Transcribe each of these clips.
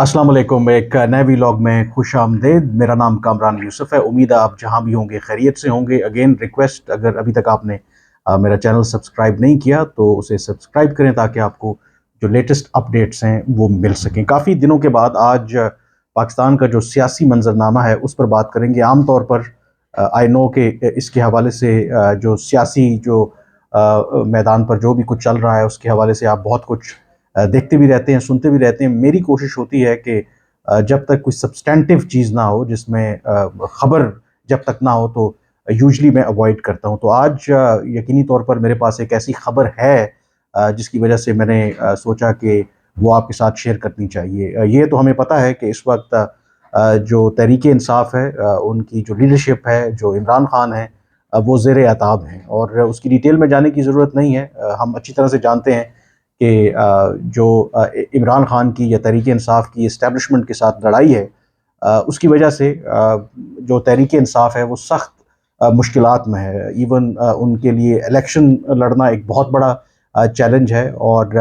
अस्सलाम वालेकुम। एक नए व्लॉग में खुश आमदेद। मेरा नाम कामरान यूसुफ है। उम्मीद है आप जहाँ भी होंगे खैरियत से होंगे। अगेन रिक्वेस्ट, अगर अभी तक आपने मेरा चैनल सब्सक्राइब नहीं किया तो उसे सब्सक्राइब करें ताकि आपको जो लेटेस्ट अपडेट्स हैं वो मिल सकें। काफ़ी दिनों के बाद आज पाकिस्तान का जो सियासी मंजरनामा है उस पर बात करेंगे। आम तौर पर आई नो कि इसके हवाले से जो सियासी जो मैदान पर जो भी कुछ चल रहा है उसके हवाले से आप बहुत कुछ देखते भी रहते हैं, सुनते भी रहते हैं। मेरी कोशिश होती है कि जब तक कोई सब्सटेंटिव चीज़ ना हो, जिसमें खबर जब तक ना हो, तो यूजुअली मैं अवॉइड करता हूँ। तो आज यकीनी तौर पर मेरे पास एक ऐसी खबर है जिसकी वजह से मैंने सोचा कि वो आपके साथ शेयर करनी चाहिए। ये तो हमें पता है कि इस वक्त जो तहरीक-ए-इंसाफ है, उनकी जो लीडरशिप है, जो इमरान खान है, वो ज़ेर-ए-अताब हैं और उसकी डिटेल में जाने की ज़रूरत नहीं है। हम अच्छी तरह से जानते हैं कि जो इमरान खान की या तहरीक-ए-इंसाफ की एस्टेब्लिशमेंट के साथ लड़ाई है, उसकी वजह से जो तहरीक-ए-इंसाफ है वो सख्त मुश्किलात में है। इवन उनके लिए इलेक्शन लड़ना एक बहुत बड़ा चैलेंज है। और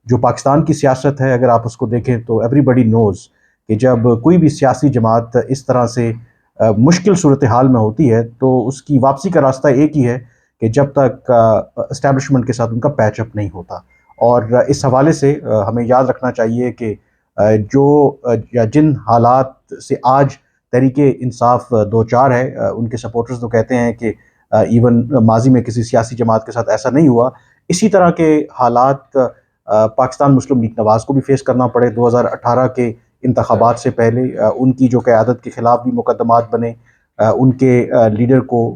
जो पाकिस्तान की सियासत है, अगर आप उसको देखें तो एवरीबॉडी नोज़ कि जब कोई भी सियासी जमात इस तरह से मुश्किल सूरत हाल में होती है तो उसकी वापसी का रास्ता एक ही है कि जब तक एस्टेब्लिशमेंट के साथ उनका पैचअप नहीं होता। और इस हवाले से हमें याद रखना चाहिए कि या जिन हालात से आज तहरीक-ए-इंसाफ दो चार है, उनके सपोर्टर्स तो कहते हैं कि इवन माजी में किसी सियासी जमात के साथ ऐसा नहीं हुआ। इसी तरह के हालात पाकिस्तान मुस्लिम लीग नवाज़ को भी फेस करना पड़े। 2018 के इंतखाबात से पहले उनकी जो क़यादत के ख़िलाफ़ भी मुकदमात बने। उनके लीडर को,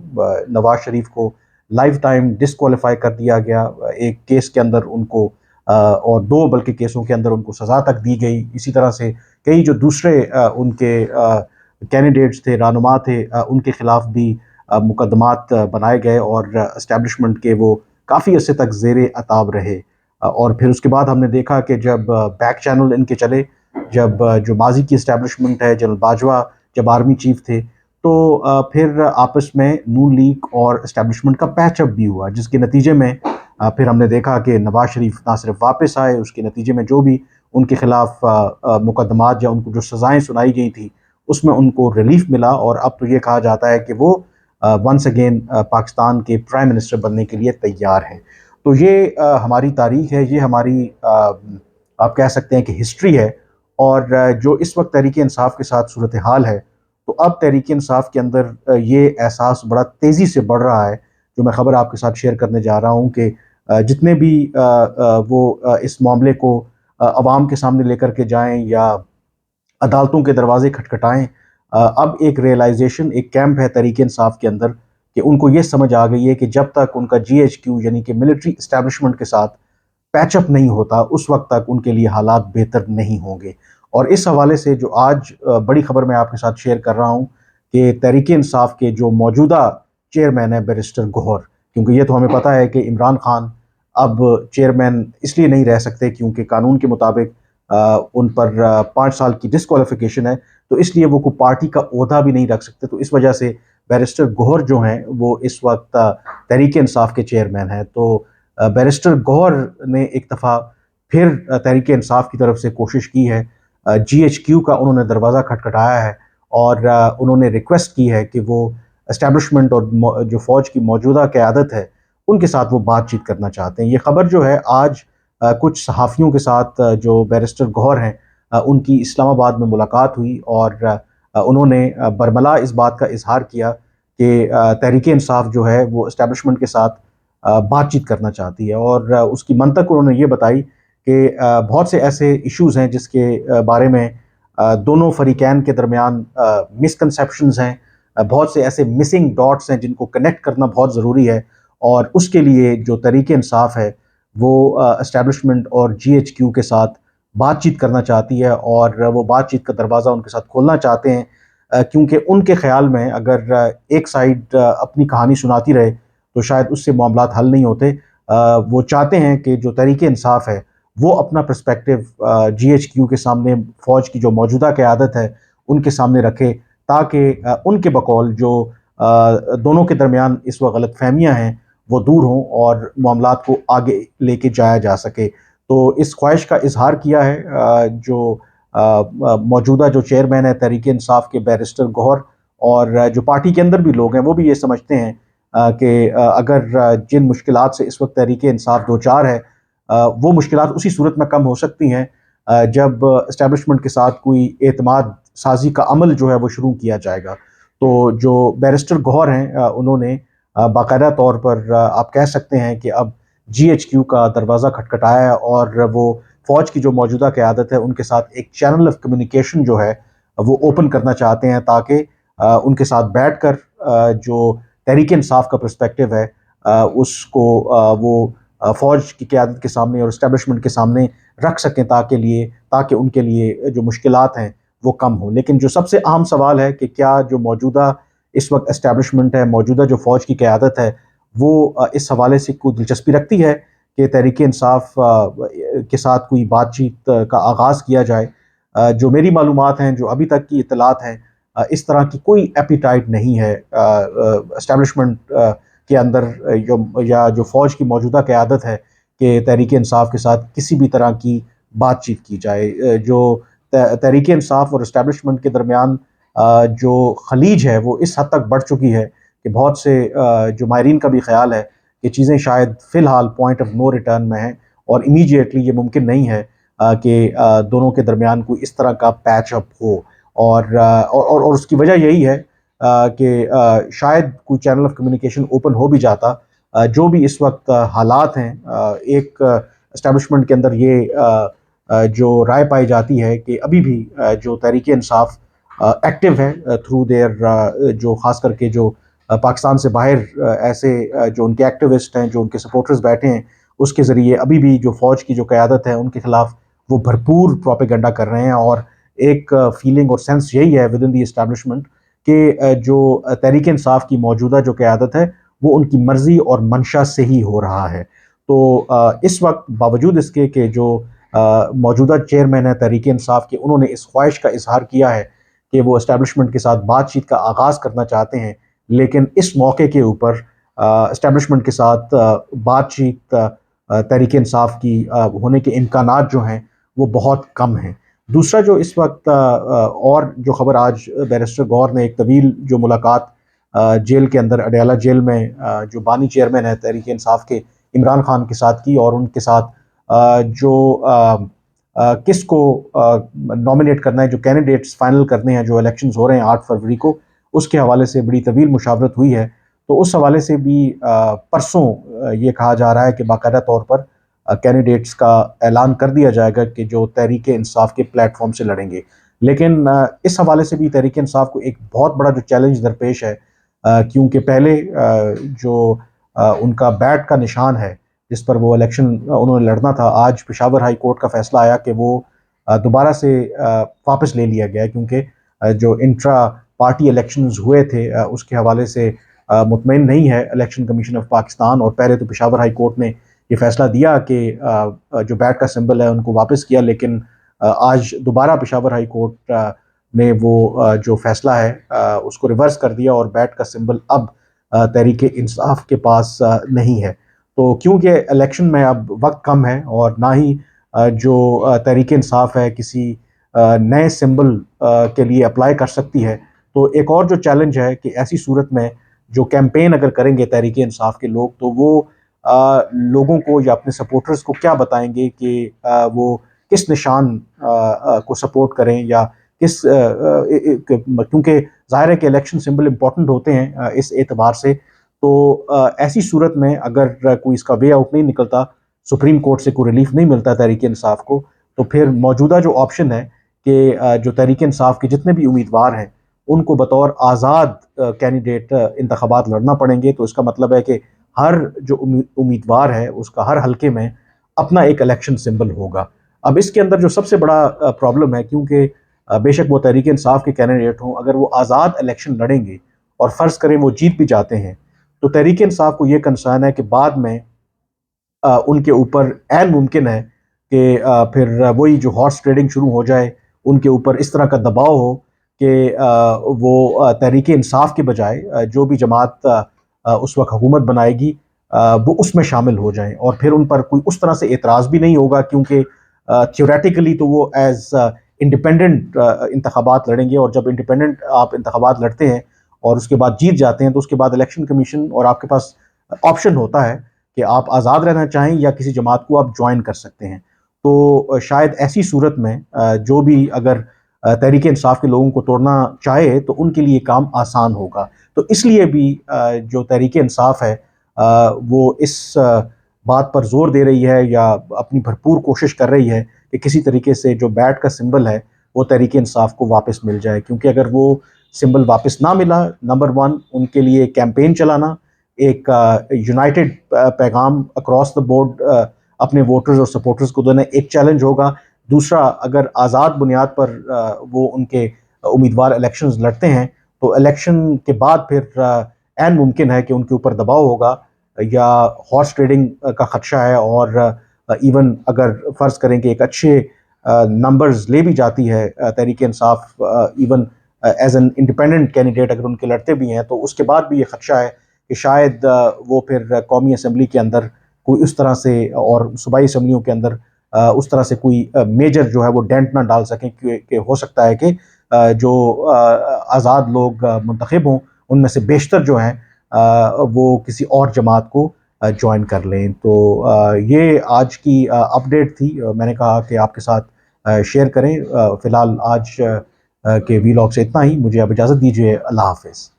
नवाज़ शरीफ को, लाइफ टाइम डिसक्वालीफाई कर दिया गया। एक केस के अंदर उनको और दो बल्कि केसों के अंदर उनको सज़ा तक दी गई। इसी तरह से कई जो दूसरे उनके कैंडिडेट्स थे, रहनुमा थे, उनके ख़िलाफ़ भी मुकदमात बनाए गए और एस्टेब्लिशमेंट के वो काफ़ी अर्से तक ज़ेर-ए-अताब रहे। और फिर उसके बाद हमने देखा कि जब बैक चैनल इनके चले, जब जो माजी की एस्टेब्लिशमेंट है, जनरल बाजवा जब आर्मी चीफ थे, तो फिर आपस में नून लीग और एस्टेब्लिशमेंट का पैचअप भी हुआ, जिसके नतीजे में फिर हमने देखा कि नवाज़ शरीफ ना सिर्फ वापस आए, उसके नतीजे में जो भी उनके ख़िलाफ़ मुकदमात या उनको जो सज़ाएँ सुनाई गई थी उसमें उनको रिलीफ मिला। और अब तो ये कहा जाता है कि वो वंस अगेन पाकिस्तान के प्राइम मिनिस्टर बनने के लिए तैयार हैं। तो ये हमारी तारीख़ है, ये हमारी आप कह सकते हैं कि हिस्ट्री है। और जो इस वक्त तहरीक-ए-इंसाफ के साथ सूरत हाल है, तो अब तहरीक-ए-इंसाफ के अंदर ये एहसास बड़ा तेज़ी से बढ़ रहा है, जो मैं ख़बर आपके साथ शेयर करने जा रहा हूँ कि जितने भी वो इस मामले को अवाम के सामने लेकर के जाएँ या अदालतों के दरवाज़े खटखटाएँ, अब एक रियलाइज़ेशन, एक कैंप है तहरीक-ए-इंसाफ के अंदर कि उनको ये समझ आ गई है कि जब तक उनका जीएचक्यू यानी कि मिलिट्री एस्टेब्लिशमेंट के साथ पैचअप नहीं होता, उस वक़्त तक उनके लिए हालात बेहतर नहीं होंगे। और इस हवाले से जो आज बड़ी ख़बर मैं आपके साथ शेयर कर रहा हूँ कि तहरीक-ए-इंसाफ के जो मौजूदा चेयरमैन है बैरिस्टर गौहर, क्योंकि ये तो हमें पता है कि इमरान खान अब चेयरमैन इसलिए नहीं रह सकते क्योंकि कानून के मुताबिक उन पर 5 साल की डिस्क्वालिफ़िकेशन है, तो इसलिए वो कोई पार्टी का ओहदा भी नहीं रख सकते। तो इस वजह से बैरिस्टर गौहर जो हैं वो इस वक्त तहरीक-ए-इंसाफ के चेयरमैन हैं। तो बैरिस्टर गौहर ने एक दफ़ा फिर तहरीक-ए-इंसाफ की तरफ से कोशिश की है। जीएचक्यू का उन्होंने दरवाज़ा खटखटाया है और उन्होंने रिक्वेस्ट की है कि वो एस्टेब्लिशमेंट और जो फ़ौज की मौजूदा क़यादत है उनके साथ वो बातचीत करना चाहते हैं। ये ख़बर जो है आज कुछ सहाफ़ियों के साथ जो बैरिस्टर गौहर हैं उनकी इस्लामाबाद में मुलाकात हुई और उन्होंने बरमला इस बात का इज़हार किया कि तहरीक-ए-इंसाफ जो है वो एस्टेब्लिशमेंट के साथ बातचीत करना चाहती है। और उसकी मंतक उन्होंने ये बताई कि बहुत से ऐसे इश्यूज़ हैं जिसके बारे में दोनों फ़रीक़ैन के दरमियान मिसकंसेप्शंस हैं। बहुत से ऐसे मिसिंग डॉट्स हैं जिनको कनेक्ट करना बहुत ज़रूरी है। और उसके लिए जो तहरीक-ए-इंसाफ है वो एस्टेब्लिशमेंट और जीएचक्यू के साथ बातचीत करना चाहती है और वो बातचीत का दरवाज़ा उनके साथ खोलना चाहते हैं। क्योंकि उनके ख़्याल में अगर एक साइड अपनी कहानी सुनाती रहे तो शायद उससे मामलात हल नहीं होते। वो चाहते हैं कि जो तहरीक-ए-इंसाफ है वो अपना पर्सपेक्टिव जीएचक्यू के सामने, फ़ौज की जो मौजूदा क़यादत है उनके सामने रखे, ताकि उनके बकौल जो दोनों के दरमियान इस वक्त गलतफ़हमियाँ हैं वो दूर हों और मामलात को आगे लेके जाया जा सके। तो इस ख्वाहिश का इज़हार किया है जो موجودہ جو چیئرمین ہے تحریک انصاف کے بیرسٹر گوہر، اور جو پارٹی کے اندر بھی لوگ ہیں وہ بھی یہ سمجھتے ہیں کہ اگر جن مشکلات سے اس وقت تحریک انصاف دوچار ہے وہ مشکلات اسی صورت میں کم ہو سکتی ہیں جب اسٹیبلشمنٹ کے ساتھ کوئی اعتماد سازی کا عمل جو ہے وہ شروع کیا جائے گا۔ تو جو بیرسٹر گوہر ہیں انہوں نے باقاعدہ طور پر آپ کہہ سکتے ہیں کہ اب جی ایچ کیو کا دروازہ کھٹکھٹایا ہے، اور وہ فوج کی جو موجودہ قیادت ہے ان کے ساتھ ایک چینل آف کمیونیکیشن جو ہے وہ اوپن کرنا چاہتے ہیں، تاکہ ان کے ساتھ بیٹھ کر جو تحریک انصاف کا پرسپیکٹو ہے اس کو وہ فوج کی قیادت کے سامنے اور اسٹیبلشمنٹ کے سامنے رکھ سکیں، تاکہ ان کے لیے جو مشکلات ہیں وہ کم ہوں۔ لیکن جو سب سے اہم سوال ہے کہ کیا جو موجودہ اس وقت اسٹیبلشمنٹ ہے، موجودہ جو فوج کی قیادت ہے، وہ اس حوالے سے کوئی دلچسپی رکھتی ہے کہ تحریک انصاف کے ساتھ کوئی بات چیت کا آغاز کیا جائے؟ جو میری معلومات ہیں، جو ابھی تک کی اطلاعات ہیں، اس طرح کی کوئی ایپیٹائٹ نہیں ہے اسٹیبلشمنٹ کے اندر، یا جو فوج کی موجودہ قیادت ہے کہ تحریک انصاف کے ساتھ کسی بھی طرح کی بات چیت کی جائے۔ جو تحریک انصاف اور اسٹیبلشمنٹ کے درمیان جو خلیج ہے وہ اس حد تک بڑھ چکی ہے کہ بہت سے جو ماہرین کا بھی خیال ہے کہ چیزیں شاید فی الحال پوائنٹ آف نو ریٹرن میں ہیں، اور امیڈیٹلی یہ ممکن نہیں ہے کہ دونوں کے درمیان کوئی اس طرح کا پیچ اپ ہو، اور اس کی وجہ یہی ہے کہ شاید کوئی چینل آف کمیونیکیشن اوپن ہو بھی جاتا۔ جو بھی اس وقت حالات ہیں، ایک اسٹیبلشمنٹ کے اندر یہ جو رائے پائی جاتی ہے کہ ابھی بھی جو تحریک انصاف ایکٹیو ہے تھرو دیئر جو خاص کر کے جو پاکستان سے باہر ایسے جو ان کے ایکٹیوسٹ ہیں، جو ان کے سپورٹرز بیٹھے ہیں، اس کے ذریعے ابھی بھی جو فوج کی جو قیادت ہے ان کے خلاف وہ بھرپور پروپیگنڈا کر رہے ہیں، اور ایک فیلنگ اور سینس یہی ہے ود ان دی اسٹیبلشمنٹ کہ جو تحریک انصاف کی موجودہ جو قیادت ہے وہ ان کی مرضی اور منشا سے ہی ہو رہا ہے۔ تو اس وقت باوجود اس کے کہ جو موجودہ چیئرمین ہے تحریک انصاف کے، انہوں نے اس خواہش کا اظہار کیا ہے کہ وہ اسٹیبلشمنٹ کے ساتھ بات چیت کا آغاز کرنا چاہتے ہیں، لیکن اس موقع کے اوپر اسٹیبلشمنٹ کے ساتھ بات چیت تحریک انصاف کی ہونے کے امکانات جو ہیں وہ بہت کم ہیں۔ دوسرا جو اس وقت اور جو خبر آج بیرسٹر گوہر نے ایک طویل جو ملاقات جیل کے اندر اڈیالہ جیل میں جو بانی چیئرمین ہے تحریک انصاف کے عمران خان کے ساتھ کی، اور ان کے ساتھ جو کس کو نامنیٹ کرنا ہے، جو کینڈیڈیٹس فائنل کرنے ہیں، جو الیکشنز ہو رہے ہیں 8 فروری کو، اس کے حوالے سے بڑی طویل مشاورت ہوئی ہے۔ تو اس حوالے سے بھی پرسوں یہ کہا جا رہا ہے کہ باقاعدہ طور پر کینڈیڈیٹس کا اعلان کر دیا جائے گا کہ جو تحریک انصاف کے پلیٹ فارم سے لڑیں گے۔ لیکن اس حوالے سے بھی تحریک انصاف کو ایک بہت بڑا جو چیلنج درپیش ہے، کیونکہ پہلے جو ان کا بیٹ کا نشان ہے جس پر وہ الیکشن انہوں نے لڑنا تھا، آج پشاور ہائی کورٹ کا فیصلہ آیا کہ وہ دوبارہ سے واپس لے لیا گیا، کیونکہ جو انٹرا پارٹی الیکشنز ہوئے تھے اس کے حوالے سے مطمئن نہیں ہے الیکشن کمیشن آف پاکستان، اور پہلے تو پشاور ہائی کورٹ نے یہ فیصلہ دیا کہ جو بیٹ کا سمبل ہے ان کو واپس کیا، لیکن آج دوبارہ پشاور ہائی کورٹ نے وہ جو فیصلہ ہے اس کو ریورس کر دیا، اور بیٹ کا سمبل اب تحریک انصاف کے پاس نہیں ہے۔ تو کیونکہ الیکشن میں اب وقت کم ہے، اور نہ ہی جو تحریک انصاف ہے کسی نئے سمبل کے لیے اپلائی کر سکتی ہے، تو ایک اور جو چیلنج ہے کہ ایسی صورت میں جو کیمپین اگر کریں گے تحریک انصاف کے لوگ، تو وہ لوگوں کو یا اپنے سپورٹرز کو کیا بتائیں گے کہ وہ کس نشان کو سپورٹ کریں، یا کس کیونکہ ظاہر ہے کہ الیکشن سمبل امپورٹنٹ ہوتے ہیں اس اعتبار سے۔ تو ایسی صورت میں اگر کوئی اس کا وے آؤٹ نہیں نکلتا، سپریم کورٹ سے کوئی ریلیف نہیں ملتا تحریک انصاف کو، تو پھر موجودہ جو آپشن ہے کہ جو تحریک انصاف کے جتنے بھی امیدوار ہیں ان کو بطور آزاد کینڈیڈیٹ انتخابات لڑنا پڑیں گے۔ تو اس کا مطلب ہے کہ ہر جو امیدوار ہے اس کا ہر حلقے میں اپنا ایک الیکشن سمبل ہوگا۔ اب اس کے اندر جو سب سے بڑا پرابلم ہے، کیونکہ بے شک وہ تحریک انصاف کے کینڈیڈیٹ ہوں، اگر وہ آزاد الیکشن لڑیں گے اور فرض کریں وہ جیت بھی جاتے ہیں، تو تحریک انصاف کو یہ کنسرن ہے کہ بعد میں ان کے اوپر عین ممکن ہے کہ پھر وہی جو ہارس ٹریڈنگ شروع ہو جائے، ان کے اوپر اس طرح کا دباؤ ہو کہ وہ تحریک انصاف کے بجائے جو بھی جماعت اس وقت حکومت بنائے گی وہ اس میں شامل ہو جائیں، اور پھر ان پر کوئی اس طرح سے اعتراض بھی نہیں ہوگا، کیونکہ تھیوریٹیکلی تو وہ ایز इंडिपेंडेंट इंतखाबात लड़ेंगे, और जब इंडिपेंडेंट आप इंतखाबात लड़ते हैं और उसके बाद जीत जाते हैं तो उसके बाद इलेक्शन कमीशन और आपके पास ऑप्शन होता है कि आप आज़ाद रहना चाहें या किसी जमात को आप ज्वाइन कर सकते हैं। तो शायद ऐसी सूरत में जो भी अगर तहरीक इंसाफ के लोगों को तोड़ना चाहे तो उनके लिए काम आसान होगा। तो इसलिए भी जो तहरीक इंसाफ है वो इस बात पर जोर दे रही है या अपनी भरपूर कोशिश कर रही है कि किसी तरीके से जो बैट का सिंबल है वो तहरीक इंसाफ को वापस मिल जाए, क्योंकि अगर वो सिंबल वापस ना मिला, नंबर वन उनके लिए कैंपेन चलाना एक यूनाइटेड पैगाम अक्रॉस द बोर्ड अपने वोटर्स और सपोर्टर्स को देना एक चैलेंज होगा। दूसरा, अगर आज़ाद बुनियाद पर वो उनके उम्मीदवार इलेक्शंस लड़ते हैं तो इलेक्शन के बाद फिर ऐन मुमकिन है कि उनके ऊपर दबाव होगा या हॉर्स ट्रेडिंग का खदशा है, और इवन अगर फ़र्ज़ करें कि एक अच्छे नंबर्स ले भी जाती है Tehreek Insaf, even as an independent candidate अगर उनके लड़ते भी हैं, तो उसके बाद भी ये खदशा है कि शायद वो फिर कौमी असम्बली के अंदर कोई उस तरह से और सूबाई असम्बलियों के अंदर उस तरह से कोई मेजर जो है वो डेंट ना डाल सकें कि हो सकता है कि जो आज़ाद लोग मुंतखब हों उनमें से बेशतर जो हैं वो किसी और जमात को ज्वाइन कर लें। तो ये आज की अपडेट थी, मैंने कहा कि आपके साथ शेयर करें। फ़िलहाल आज के वीलॉग से इतना ही, मुझे अब इजाज़त दीजिए। अल्लाह हाफ़िज़।